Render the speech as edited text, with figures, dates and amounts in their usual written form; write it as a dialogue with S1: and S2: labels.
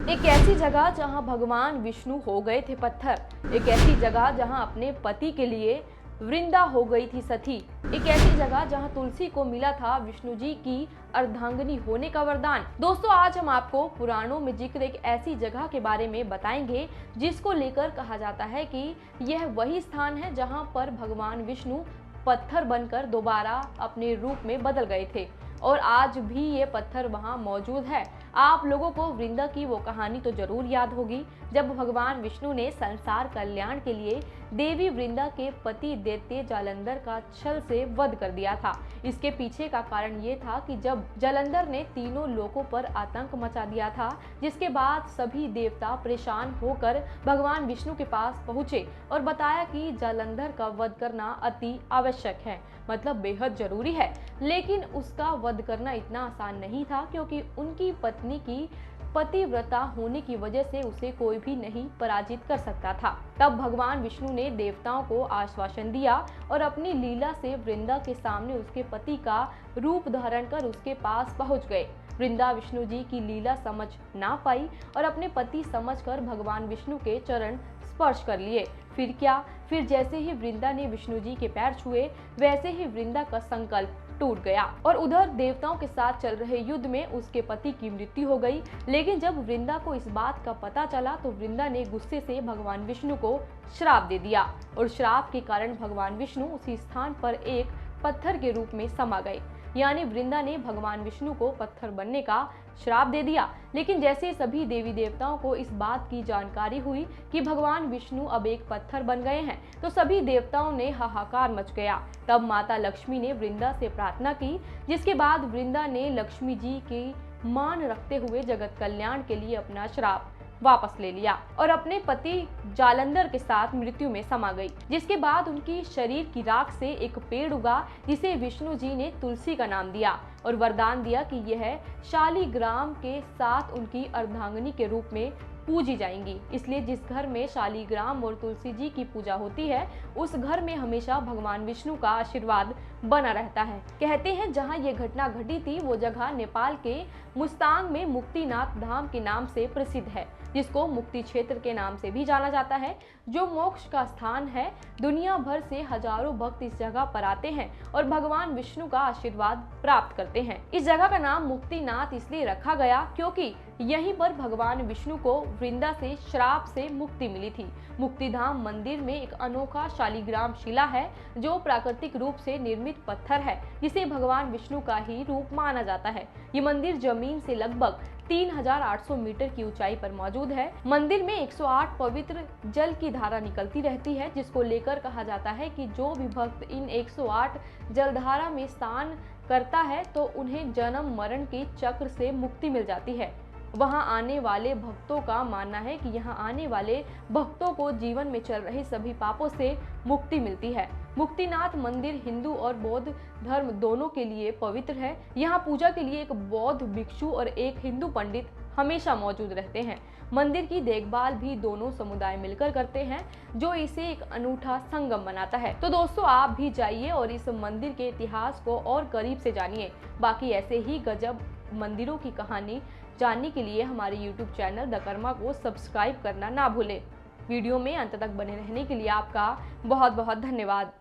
S1: एक ऐसी जगह जहां भगवान विष्णु हो गए थे पत्थर, एक ऐसी जगह जहां अपने पति के लिए वृंदा हो गई थी सती, एक ऐसी जगह जहां तुलसी को मिला था विष्णु जी की अर्धांगिनी होने का वरदान। दोस्तों, आज हम आपको पुराणों में जिक्र एक ऐसी जगह के बारे में बताएंगे जिसको लेकर कहा जाता है कि यह वही स्थान है जहां पर भगवान विष्णु पत्थर बनकर दोबारा अपने रूप में बदल गए थे और आज भी ये पत्थर वहां मौजूद है। आप लोगों को वृंदा की वो कहानी तो जरूर याद होगी जब भगवान विष्णु ने संसार कल्याण के लिए देवी वृंदा के पति दैत्य जालंधर का छल से वध कर दिया था। इसके पीछे का कारण ये था कि जब जालंधर ने तीनों लोकों पर आतंक मचा दिया था, जिसके बाद सभी देवता परेशान होकर भगवान विष्णु के पास पहुंचे और बताया कि जालंधर का वध करना अति आवश्यक है, मतलब बेहद जरूरी है। लेकिन उसका वध करना इतना आसान नहीं था क्योंकि उनकी पत्नी की पतिव्रता होने की वजह से उसे कोई भी नहीं पराजित कर सकता था। तब भगवान विष्णु ने देवताओं को आश्वासन दिया और अपनी लीला से वृंदा के सामने उसके पति का रूप धारण कर उसके पास पहुंच गए। वृंदा विष्णु जी की लीला समझ ना पाई और अपने पति समझकर भगवान विष्णु के चरण स्पर्श कर लिए। फिर क्या, फिर जैसे ही वृंदा ने विष्णु जी के पैर छुए वैसे ही वृंदा का संकल्प टूट गया और उधर देवताओं के साथ चल रहे युद्ध में उसके पति की मृत्यु हो गई। लेकिन जब वृंदा को इस बात का पता चला तो वृंदा ने गुस्से से भगवान विष्णु को श्राप दे दिया और श्राप के कारण भगवान विष्णु उसी स्थान पर एक पत्थर के रूप में समा गए। यानी वृंदा ने भगवान विष्णु को पत्थर बनने का श्राप दे दिया। लेकिन जैसे सभी देवी देवताओं को इस बात की जानकारी हुई कि भगवान विष्णु अब एक पत्थर बन गए हैं तो सभी देवताओं ने हाहाकार मच गया। तब माता लक्ष्मी ने वृंदा से प्रार्थना की, जिसके बाद वृंदा ने लक्ष्मी जी की मान रखते हुए जगत कल्याण के लिए अपना श्राप वापस ले लिया और अपने पति जालंधर के साथ मृत्यु में समा गई। जिसके बाद उनकी शरीर की राख से एक पेड़ उगा जिसे विष्णु जी ने तुलसी का नाम दिया और वरदान दिया कि यह शालिग्राम के साथ उनकी अर्धांगिनी के रूप में पूजी जाएंगी। इसलिए जिस घर में शालिग्राम और तुलसी जी की पूजा होती है उस घर में हमेशा भगवान विष्णु का आशीर्वाद बना रहता है। कहते हैं जहां ये घटना घटी थी वो जगह नेपाल के मुस्तांग में मुक्तिनाथ धाम के नाम से प्रसिद्ध है, जिसको मुक्ति क्षेत्र के नाम से भी जाना जाता है, जो मोक्ष का स्थान है। दुनिया भर से हजारों भक्त इस जगह पर आते हैं और भगवान विष्णु का आशीर्वाद प्राप्त करते हैं। इस जगह का नाम मुक्तिनाथ इसलिए रखा गया क्योंकि यहीं पर भगवान विष्णु को वृंदा से श्राप से मुक्ति मिली थी। मुक्तिधाम मंदिर में एक अनोखा शालिग्राम शिला है जो प्राकृतिक रूप से निर्मित पत्थर है, जिसे भगवान विष्णु का ही रूप माना जाता है। ये मंदिर जमीन से लगभग 3800 मीटर की ऊंचाई पर मौजूद है। मंदिर में 108 पवित्र जल की धारा निकलती रहती है, जिसको लेकर कहा जाता है कि जो भी भक्त इन 108 जलधारा में स्नान करता है तो उन्हें जन्म मरण के चक्र से मुक्ति मिल जाती है। वहां आने वाले भक्तों का मानना है कि यहां आने वाले भक्तों को जीवन में चल रहे सभी पापों से मुक्ति मिलती है। मुक्तिनाथ मंदिर हिंदू और बौद्ध धर्म दोनों के लिए पवित्र है। यहाँ पूजा के लिए एक बौद्ध भिक्षु और एक हिंदू पंडित हमेशा मौजूद रहते हैं। मंदिर की देखभाल भी दोनों समुदाय मिलकर करते हैं, जो इसे एक अनूठा संगम बनाता है। तो दोस्तों, आप भी जाइए और इस मंदिर के इतिहास को और करीब से जानिए। बाकी ऐसे ही गजब मंदिरों की कहानी जानने के लिए हमारे YouTube चैनल द कर्मा को सब्सक्राइब करना ना भूलें। वीडियो में अंत तक बने रहने के लिए आपका बहुत बहुत धन्यवाद।